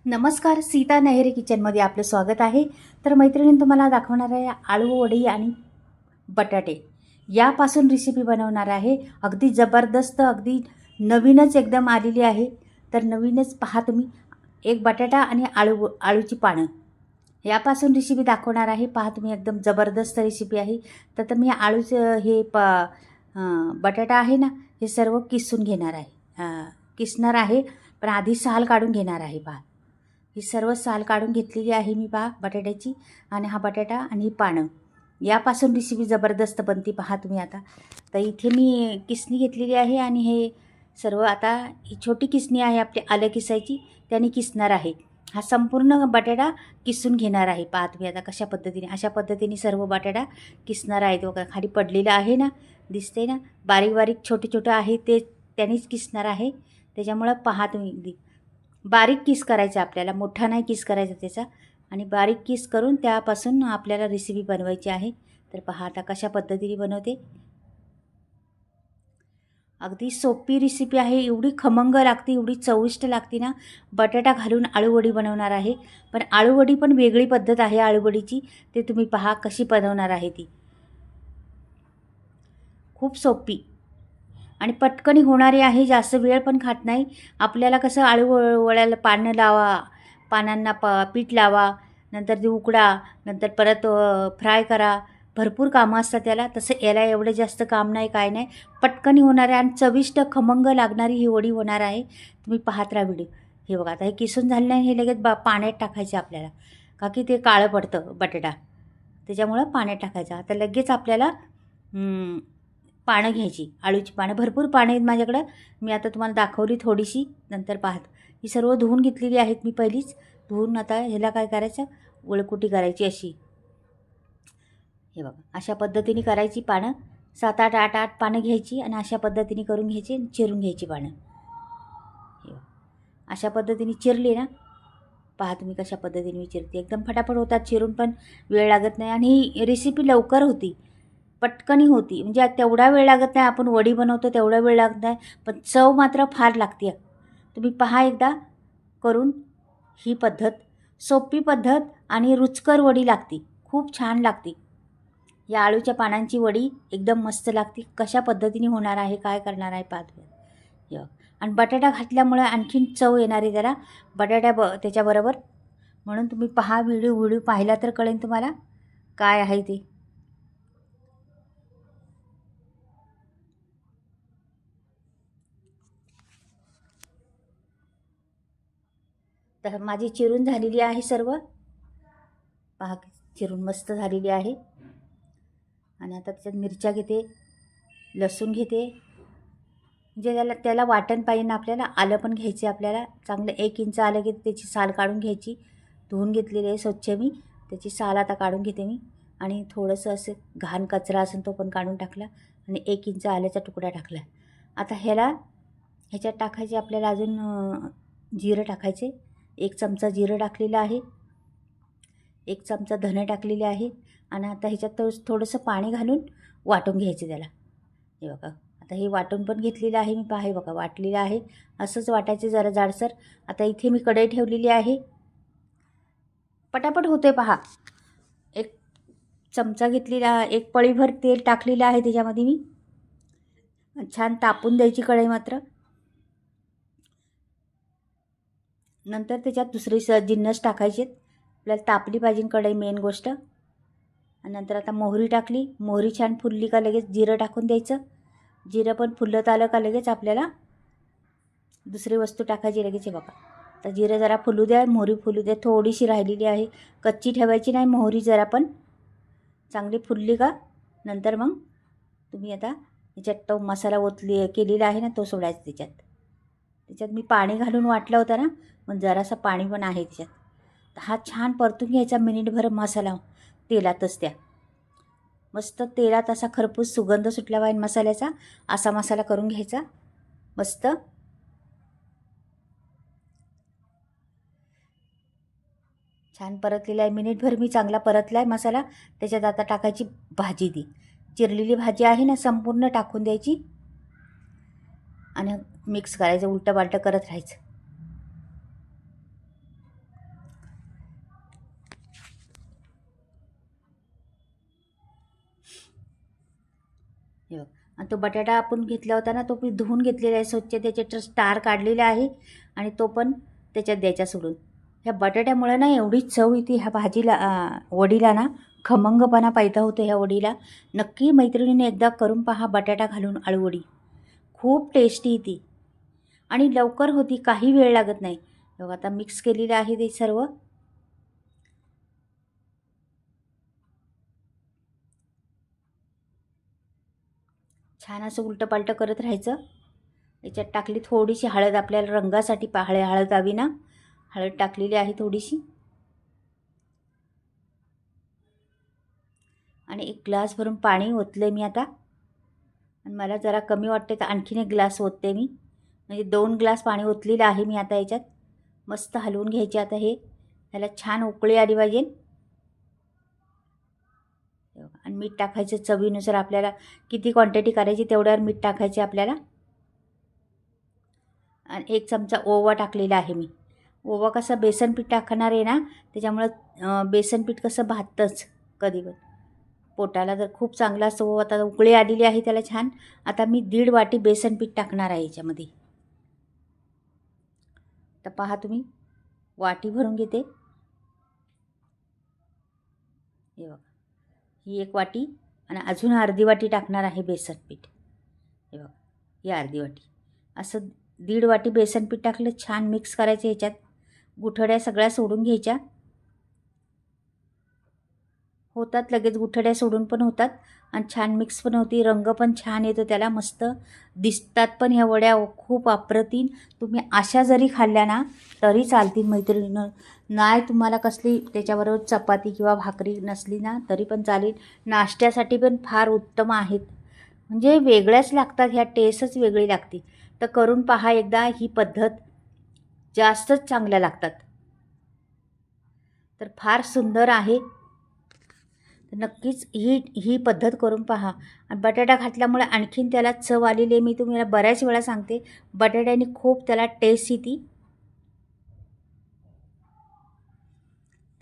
नमस्कार, सीता नेहरे किचनमध्ये आपलं स्वागत आहे. तर मैत्रिणी, तुम्हाला दाखवणार आहे आळू वडी आणि बटाटे यापासून रेसिपी बनवणार आहे. अगदी जबरदस्त, अगदी नवीनच एकदम आलेली आहे. तर नवीनच पहा तुम्ही, एक बटाटा आणि आळूची पानं यापासून रेसिपी दाखवणार आहे. पहा तुम्ही, एकदम जबरदस्त रेसिपी आहे. तर मी आळूचं बटाटा आहे ना, हे सर्व किसून घेणार आहे. किसणार आहे, पण आधी साल काढून घेणार आहे. पहा, ही सर्व साल काढून घेतलेली आहे मी पहा बटाट्याची. आणि हा बटाटा आणि ही पानं यापासून रेसिपी जबरदस्त बनते. पहा तुम्ही आता. तर इथे मी किसणी घेतलेली आहे आणि हे सर्व आता ही छोटी किसणी आहे आपली आलं किसायची, त्याने किसणार आहे. हा संपूर्ण बटाटा किसून घेणार आहे. पहा तुम्ही आता कशा पद्धतीने, अशा पद्धतीने सर्व बटाटा किसणार आहे. तो खाली पडलेला आहे ना, दिसते ना, बारीक बारीक छोटे छोटे आहे ते त्यानेच किसणार आहे. त्याच्यामुळं पहा तुम्ही, बारीक किस करायचा आपल्याला, मोठा नाही किस करायचा त्याचा. आणि बारीक किस करून त्यापासून आपल्याला रेसिपी बनवायची आहे. तर पहा आता कशा पद्धतीने बनवते. अगदी सोपी रेसिपी आहे. एवढी खमंग लागते, एवढी चविष्ट लागते ना. बटाटा घालून आळूवडी बनवणार आहे. पण आळूवडी पण वेगळी पद्धत आहे आळूवडीची, ते तुम्ही पहा कशी बनवणार आहे ती. खूप सोपी आणि पटकन होणारी आहे. जास्त वेळ पण खात नाही. आपल्याला कसं वड्याला पानांना पीठ लावा, नंतर ते उकडा, नंतर परत फ्राय करा, भरपूर कामं असतात त्याला. तसं याला एवढं जास्त काम नाही, काय नाही. पटकन होणार आहे आणि चविष्ट खमंग लागणारी ही वडी होणार आहे. तुम्ही पाहत राहा व्हिडिओ. हे बघा, आता हे किसून झालं नाही, हे लगेच पाण्यात टाकायचं आपल्याला, का की ते काळं पडतं बटाटा, त्याच्यामुळं पाण्यात टाकायचं. आता लगेच आपल्याला पानं घ्यायची, आळूची पानं. भरपूर पानं आहेत माझ्याकडं, मी आता तुम्हाला दाखवली थोडीशी, नंतर पाहत. ही सर्व धुवून घेतलेली आहेत मी पहिलीच. धुवून आता ह्याला काय करायचं, वळकुटी करायची अशी. हे बघा, अशा पद्धतीने करायची पानं. 7-8 पानं घ्यायची आणि अशा पद्धतीने करून घ्यायची, चिरून घ्यायची पानं. हे बघा, अशा पद्धतीने चिरली ना, पहा तुम्ही कशा पद्धतीने मी चिरते. एकदम फटाफट होतात चिरून, पण वेळ लागत नाही. आणि ही रेसिपी लवकर होती, पटकनी होती. म्हणजे तेवढा वेळ लागत नाही, आपण वडी बनवतो तेवढा वेळ लागत नाही, पण चव मात्र फार लागते. तुम्ही पहा एकदा करून. ही पद्धत सोपी पद्धत आणि रुचकर वडी लागते, खूप छान लागते. या आळूच्या पानांची वडी एकदम मस्त लागते. कशा पद्धतीने होणार आहे, काय करणार आहे पाहत. आणि बटाटा घातल्यामुळे आणखीन चव येणार आहे त्याला, त्याच्याबरोबर. म्हणून तुम्ही पहा, व्हिडिओ पाहिला तर कळेल तुम्हाला काय आहे ते. तर माझी चिरून झालेली आहे सर्व, पहा चिरून मस्त झालेली आहे. आणि आता त्याच्यात मिरच्या घेते, लसूण घेते. म्हणजे त्याला वाटण पाहिजे ना आपल्याला. आलं पण घ्यायचे आपल्याला, चांगलं 1 इंच आलं की त्याची साल काढून घ्यायची. धुवून घेतलेली आहे स्वच्छ मी, त्याची साल आता काढून घेते मी. आणि थोडंसं असं घाण कचरा असेल तो पण काढून टाकला, आणि 1 इंच आल्याचा तुकडा टाकला. आता ह्याच्यात टाकायचे आपल्याला अजून जिरं टाकायचे. 1 चमचा जिरं टाकलेलं आहे, 1 चमचा धने टाकलेले आहे. आणि आता ह्याच्यात थोडंसं पाणी घालून वाटून घ्यायचं त्याला. हे बघा, आता हे वाटून पण घेतलेलं आहे मी. पहा, हे बघा वाटलेलं आहे. असंच वाटायचं जरा जाडसर. आता इथे मी कढई ठेवलेली आहे, पटापट होते पहा. 1 चमचा घेतलेला, 1 पळीभर तेल टाकलेलं आहे त्याच्यामध्ये मी. छान तापून द्यायची कढई मात्र. नंतर त्याच्यात दुसरे जिन्नस टाकायचे. आपल्याला तापली पाहिजे कढई, मेन गोष्ट. आणि नंतर आता मोहरी टाकली. मोहरी छान फुलली का लगेच जिरं टाकून द्यायचं. जिरं पण फुलत आलं का लगेच आपल्याला दुसरी वस्तू टाकायची लगेच. हे बघा, तर जिरं जरा फुलू द्या, मोहरी फुलू द्या. थोडीशी राहिलेली आहे, कच्ची ठेवायची नाही मोहरी. जरा पण चांगली फुलली का नंतर मग तुम्ही आता याच्यात तो मसाला केलेला आहे ना, तो सोडायचा त्याच्यात मी पाणी घालून वाटलं होतं ना, मग जरासा पाणी पण आहे त्याच्यात. तर हा छान परतून घ्यायचा मिनिटभर मसाला तेलातच. त्या मस्त तेलात असा खरपूस सुगंध सुटला पाहिजे मसाल्याचा, असा मसाला करून घ्यायचा मस्त. छान परतलेला आहे, मिनिटभर मी चांगला परतला आहे मसाला. त्याच्यात आता टाकायची भाजी. ती चिरलेली भाजी आहे ना, संपूर्ण टाकून द्यायची आणि मिक्स करायचं, उलटं पालटं करत राहायचं. हे बघ. आणि तो बटाटा आपण घेतला होता ना, तो मी धुवून घेतलेला आहे स्वच्छ, त्याचे स्टार काढलेला आहे आणि तो पण त्याच्यात द्यायचा सोडून. ह्या बटाट्यामुळे ना एवढी चव येते ह्या भाजीला, वडीला ना खमंगपणा पैदा होतो ह्या वडीला. नक्की मैत्रिणीने एकदा करून पहा बटाटा घालून आळूवडी. खूप टेस्टी येते आणि लवकर होती, काही वेळ लागत नाही. बघा आता मिक्स केलेलं आहे ते सर्व. छान असं उलटं पालटं करत राहायचं. याच्यात टाकली थोडीशी हळद, आपल्याला रंगासाठी हळद हवी ना, हळद टाकलेली आहे थोडीशी. आणि एक ग्लास भरून पाणी ओतलं मी आता. आणि मला जरा कमी वाटते तर आणखीन एक ग्लास ओतते मी, म्हणजे 2 ग्लास पाणी ओतलेलं आहे मी आता याच्यात. मस्त हलवून घ्यायचे आता हे. ह्याला छान उकळी आली पाहिजे. आणि मीठ टाकायचं चवीनुसार, आपल्याला किती क्वांटिटी करायची तेवढ्यावर मीठ टाकायचे आपल्याला. आणि 1 चमचा ओवा टाकलेला आहे मी. ओवा कसं बेसन पीठ टाकणार आहे ना, त्याच्यामुळं बेसन पीठ कसं भाततंच कधी पण पोटाला, तर खूप चांगला असतो ओवा. आता उकळी आलेली आहे त्याला छान. आता मी 1.5 वाटी बेसन पीठ टाकणार आहे याच्यामध्ये. तर पहा तुम्ही, वाटी भरून घेते. हे बघा, ही 1 वाटी आणि अजून अर्धी वाटी टाकणार आहे बेसन पीठ. हे बघा, ही अर्धी वाटी. असं 1.5 वाटी बेसन पीठ टाकलं, छान मिक्स करायचं. ह्याच्यात गुठळ्या सगळ्या सोडून घ्यायच्या. होतात लगेच गुठळ्या सोडून पण होतात आणि छान मिक्स पण होती. रंग पण छान येतो त्याला, मस्त दिसतात पण ह्या वड्या खूप अप्रतिम. तुम्ही अशा जरी खाल्ल्या ना तरी चालतील मैत्रिणीनं. नाही तुम्हाला कसली त्याच्याबरोबर चपाती किंवा भाकरी नसली ना तरी पण चालेल. नाश्त्यासाठी पण फार उत्तम आहेत, म्हणजे वेगळ्याच लागतात ह्या, टेस्टच वेगळी लागते. तर करून पहा एकदा, ही पद्धत जास्तच चांगल्या लागतात. तर फार सुंदर आहे. नक्कीच ही पद्धत करून पहा. आणि बटाटा घातल्यामुळे आणखीन त्याला चव आलेली आहे. मी तुम्हाला बऱ्याच वेळा सांगते, बटाट्याने खूप त्याला टेस्ट येते.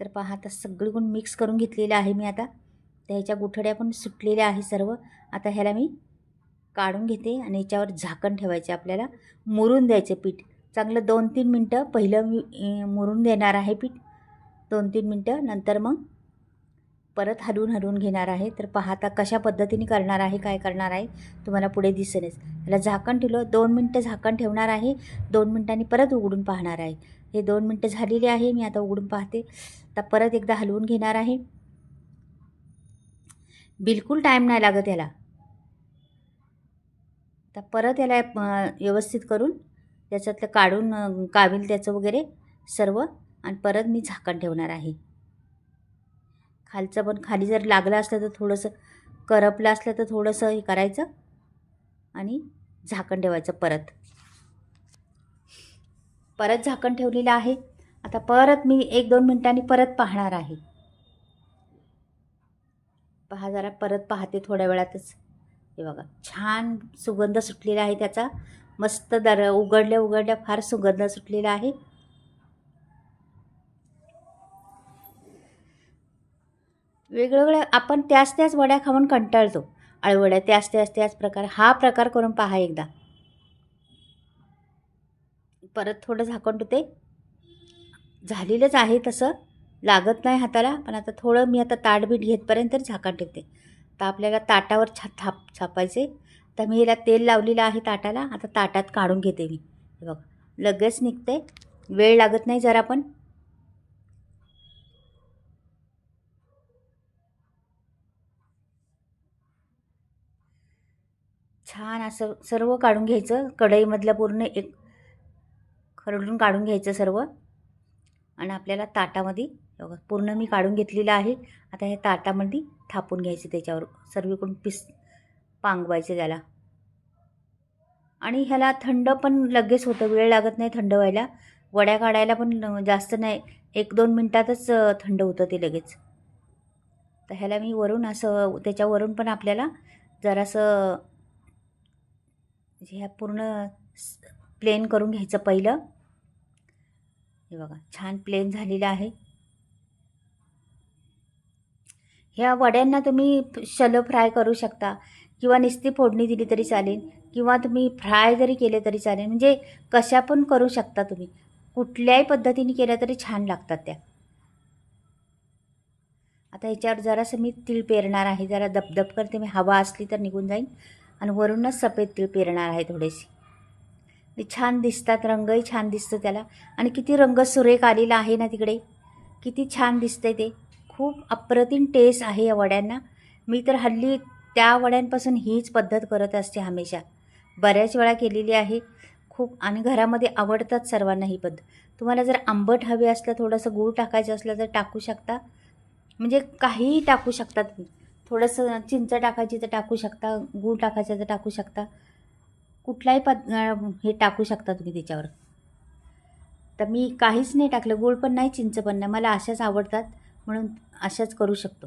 तर पहा, आता सगळीकडून मिक्स करून घेतलेलं आहे मी आता. तर ह्याच्या गुठळ्या पण सुटलेल्या आहे सर्व. आता ह्याला मी काढून घेते आणि याच्यावर झाकण ठेवायचे आपल्याला. मुरून द्यायचं पीठ चांगलं 2-3 मिनटं. पहिलं मी मुरून देणार आहे पीठ 2-3 मिनटं, नंतर मग परत हलवून घेणार आहे. तर पहा आता कशा पद्धतीने करणार आहे, काय करणार आहे तुम्हाला पुढे दिसेलच. याला झाकण ठेवलं, 2 मिनटं झाकण ठेवणार आहे. 2 मिनटांनी परत उघडून पाहणार आहे. हे 2 मिनटं झालेली आहे, मी आता उघडून पाहते. आता परत एकदा हलवून घेणार आहे. बिलकुल टाईम नाही लागत याला. आता परत याला व्यवस्थित करून त्याच्यातलं काढून कावील त्याचं वगैरे सर्व, आणि परत मी झाकण ठेवणार आहे. खालचं पण, खाली जर लागलं असलं तर थोडंसं करपलं असलं तर थोडंसं हे करायचं आणि झाकण ठेवायचं. परत झाकण ठेवलेलं आहे. आता परत मी 1-2 मिनटांनी परत पाहणार आहे. पहा, जरा परत पाहते थोड्या वेळातच. हे बघा, छान सुगंध सुटलेला आहे त्याचा. मस्त उघडल्या फार सुगंध सुटलेला आहे. वेगवेगळ्या आपण त्याच वड्या खाऊन कंटाळतो. आळूवड्या त्याच प्रकार. हा प्रकार करून पहा एकदा. परत थोडं झाकण ठेवते. झालेलंच आहे तसं, लागत नाही हाताला. पण आता थोडं मी आता ताटबीट घेतपर्यंत झाकण ठेवते. तर आपल्याला ताटावर छापायचे. तर मी याला तेल लावलेलं आहे ताटाला. आता ताटात काढून घेते मी. हे बघा, लगेच निघते, वेळ लागत नाही जरा पण. छान असं सर्व काढून घ्यायचं. कढईमधलं पूर्ण एक खरडून काढून घ्यायचं सर्व. आणि आपल्याला ताटामध्ये पूर्ण मी काढून घेतलेलं आहे. आता ह्या ताटामध्ये थापून घ्यायचं, त्याच्यावर सर्वीकडून पांगवायचं त्याला. आणि ह्याला थंड पण लगेच होतं, वेळ लागत नाही थंड व्हायला. वड्या काढायला पण जास्त नाही, 1-2 मिनटातच थंड होतं ते लगेच. तर ह्याला मी वरून असं, त्याच्यावरून पण आपल्याला जरासं ह्या पूर्ण प्लेन करून घ्यायचं पहिलं. हे बघा, छान प्लेन झालेलं आहे. ह्या वड्यांना तुम्ही शॅलो फ्राय करू शकता किंवा नुसती फोडणी दिली तरी चालेल, किंवा तुम्ही फ्राय जरी केले तरी चालेल. म्हणजे कशा पण करू शकता तुम्ही. कुठल्याही पद्धतीने केल्या तरी छान लागतात त्या. आता ह्याच्यावर जरासं मी तीळ पेरणार आहे. जरा दपदप करते मी, हवा असली तर निघून जाईल. आणि वरूनच सफेद तीळ पेरणार आहे थोडेसे. ते छान दिसतात, रंगही छान दिसतं त्याला. आणि किती रंग सुरेख आलेला आहे ना तिकडे, किती छान दिसतंय ते. खूप अप्रतिम टेस्ट आहे या वड्यांना. मी तर हल्ली त्या वड्यांपासून हीच पद्धत करत असते हमेशा. बऱ्याच वेळा केलेली आहे खूप, आणि घरामध्ये आवडतात सर्वांना ही पद्धत. तुम्हाला जर आंबट हवे असलं, थोडंसं गूळ टाकायचं असलं तर टाकू शकता. म्हणजे काहीही टाकू शकता तुम्ही. थोडंसं चिंच टाकायची तर टाकू शकता, गूळ टाकायचं तर टाकू शकता. कुठलाही हे टाकू शकता तुम्ही त्याच्यावर. तर मी काहीच नाही टाकलं, गूळ पण नाही, चिंच पण नाही. मला अशाच आवडतात म्हणून अशाच करू शकतो.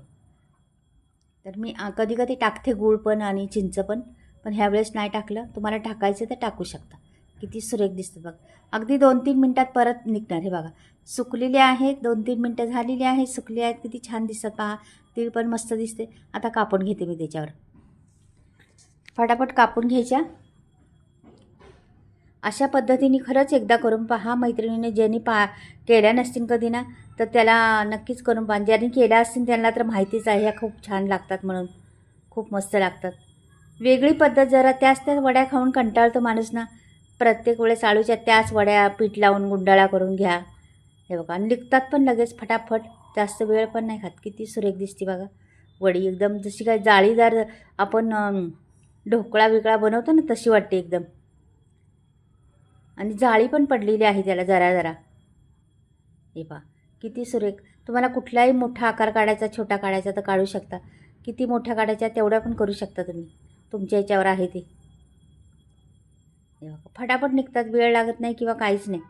तर मी कधी कधी टाकते गूळ पण आणि चिंच पण, पण ह्यावेळेस नाही टाकलं. तुम्हाला टाकायचं तर टाकू शकता. किती सुरेख दिसतं बघा. अगदी 2-3 मिनटात परत निघणार. हे बघा, सुकलेले आहेत. 2-3 मिनटं झालेली आहेत, सुकले आहेत. किती छान दिसतात पहा. तीळ पण मस्त दिसते. आता कापून घेते मी त्याच्यावर. फटाफट कापून घ्यायच्या. अशा पद्धतीने खरंच एकदा करून पहा मैत्रिणीने. ज्यांनी केल्या नसतील कधी ना, तर त्याला नक्कीच करून पहा. ज्यांनी केल्या असतील त्यांना तर माहितीच आहे ह्या खूप छान लागतात म्हणून. खूप मस्त लागतात. वेगळी पद्धत जरा. त्याच वड्या खाऊन कंटाळतो माणूस ना. प्रत्येक वेळेस आळूच्या त्याच वड्या पीठ लावून गुंडाळा करून घ्या. हे बघा, आणि निघतात पण लगेच फटाफट. जास्त वेळ पण नाही खात. किती सुरेख दिसते बघा वडी. एकदम जशी काय जाळीदार आपण ढोकळा बिकळा बनवतो ना, तशी वाटते एकदम. आणि जाळी पण पडलेली आहे त्याला जरा जरा. हे पहा किती सुरेख. तुम्हाला कुठलाही मोठा आकार काढायचा, छोटा काढायचा तर काढू शकता. किती मोठ्या काढायच्या तेवढ्या पण करू शकता तुम्ही. तुमच्या याच्यावर आहे ते. हे बघा, फटाफट निघतात, वेळ लागत नाही किंवा काहीच नाही.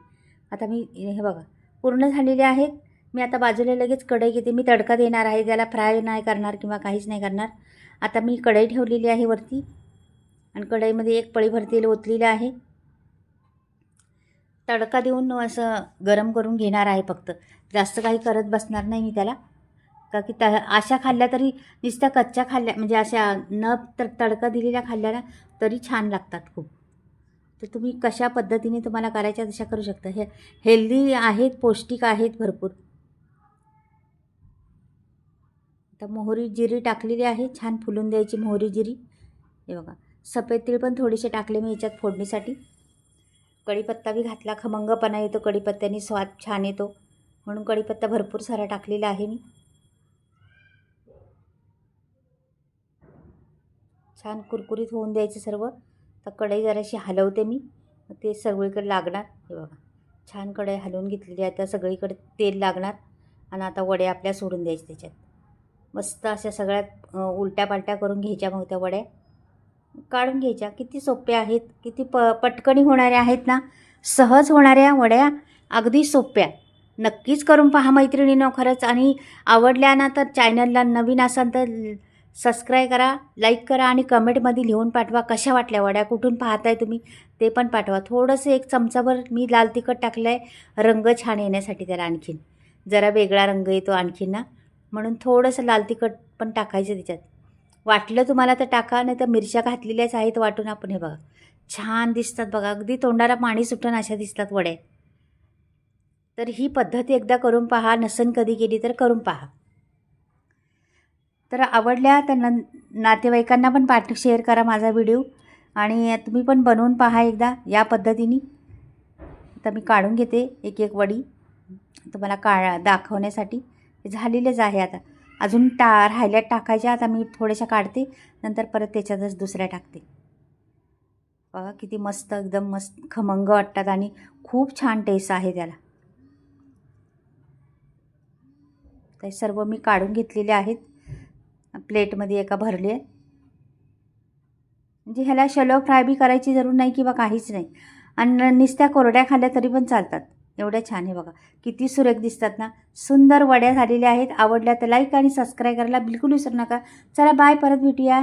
आता मी हे बघा पूर्ण झालेले आहेत. मी आता बाजूला लगेच कढई घेते. मी तडका देणार आहे त्याला, फ्राय नाही करणार किंवा काहीच नाही करणार. आता मी कढई ठेवलेली आहे वरती, आणि कढईमध्ये एक पळीभर तेल ओतलेलं आहे. तडका देऊन असं गरम करून घेणार आहे फक्त. जास्त काही करत बसणार नाही मी त्याला. का की अशा खाल्ल्या तरी, नुसत्या कच्च्या खाल्ल्या म्हणजे अशा न तडका दिलेल्या खाल्ल्या ना तरी छान लागतात खूप. तर तुम्ही कशा पद्धतीने तुम्हाला करायच्या तशा करू शकता. हे हेल्दी आहेत, पौष्टिक आहेत भरपूर. आता मोहरी जिरी टाकलेली आहे. छान फुलून द्यायची मोहरी जिरी. हे बघा, सफेद तीळ पण थोडेसे टाकले मी याच्यात फोडणीसाठी. कढीपत्ता बी घातला, खमंगपणा येतो कढीपत्त्याने, स्वाद छान येतो म्हणून कढीपत्ता भरपूर सारा टाकलेला आहे मी. छान कुरकुरीत होऊन द्यायचं सर्व. तर कढई जराशी हलवते मी, ते सगळीकडे लागणार. हे बघा, छान कढई हलवून घेतलेली आहे. आता सगळीकडे तेल लागणार. आणि आता वड्या आपल्या सोडून द्यायच्या त्याच्यात. मस्त अशा सगळ्यात उलट्या पालट्या करून घ्यायच्या. मग त्या वड्या काढून घ्यायच्या. किती सोप्या आहेत, किती पटकनी होणाऱ्या आहेत ना. सहज होणाऱ्या वड्या, अगदी सोप्या. नक्कीच करून पहा मैत्रिणींनो खरंच. आणि आवडल्या ना तर चॅनलला नवीन असाल तर सबस्क्राईब करा, लाईक करा, आणि कमेंटमध्ये लिहून पाठवा कशा वाटल्या वड्या, कुठून पाहताय तुम्ही ते पण पाठवा. थोडंसं एक चमचाभर मी लाल तिखट टाकलं आहे, रंग छान येण्यासाठी. त्याला आणखीन जरा वेगळा रंग येतो आणखीन ना, म्हणून थोडंसं लाल तिखट पण टाकायचं त्याच्यात. वाटलं तुम्हाला तर टाका, नाही तर मिरच्या घातलेल्याच आहेत वाटून आपण. हे बघा, छान दिसतात बघा. अगदी तोंडाला पाणी सुटून अशा दिसतात वड्या. तर ही पद्धत एकदा करून पहा. नसन कधी केली तर करून पहा. तर आवडल्या तर नातेवाईकांना पण शेअर करा माझा व्हिडिओ. आणि तुम्ही पण बनवून पहा एकदा या पद्धतीने. आता मी काढून घेते एक एक वडी तुम्हाला दाखवण्यासाठी. झालेलेच आहे. आता अजून राहिल्या टाकायच्या. आता मी थोड्याशा काढते, नंतर परत त्याच्यातच दुसऱ्या टाकते. बघा किती मस्त, एकदम मस्त खमंग वाटतात आणि खूप छान टेस्ट आहे त्याला. ते सर्व मी काढून घेतलेले आहेत. प्लेटमध्ये एका भरली आहे. म्हणजे ह्याला शॅलो फ्राय बी करायची जरूर नाही किंवा काहीच नाही. आणि नुसत्या कोरड्या खाल्ल्या तरी पण चालतात. एवढ्या छान. हे बघा किती सुरेख दिसतात ना. सुंदर वड्या झालेल्या आहेत. आवडल्या तर लाईक आणि सबस्क्राईब करायला बिलकुल विसरू नका. चला बाय, परत भेटूया.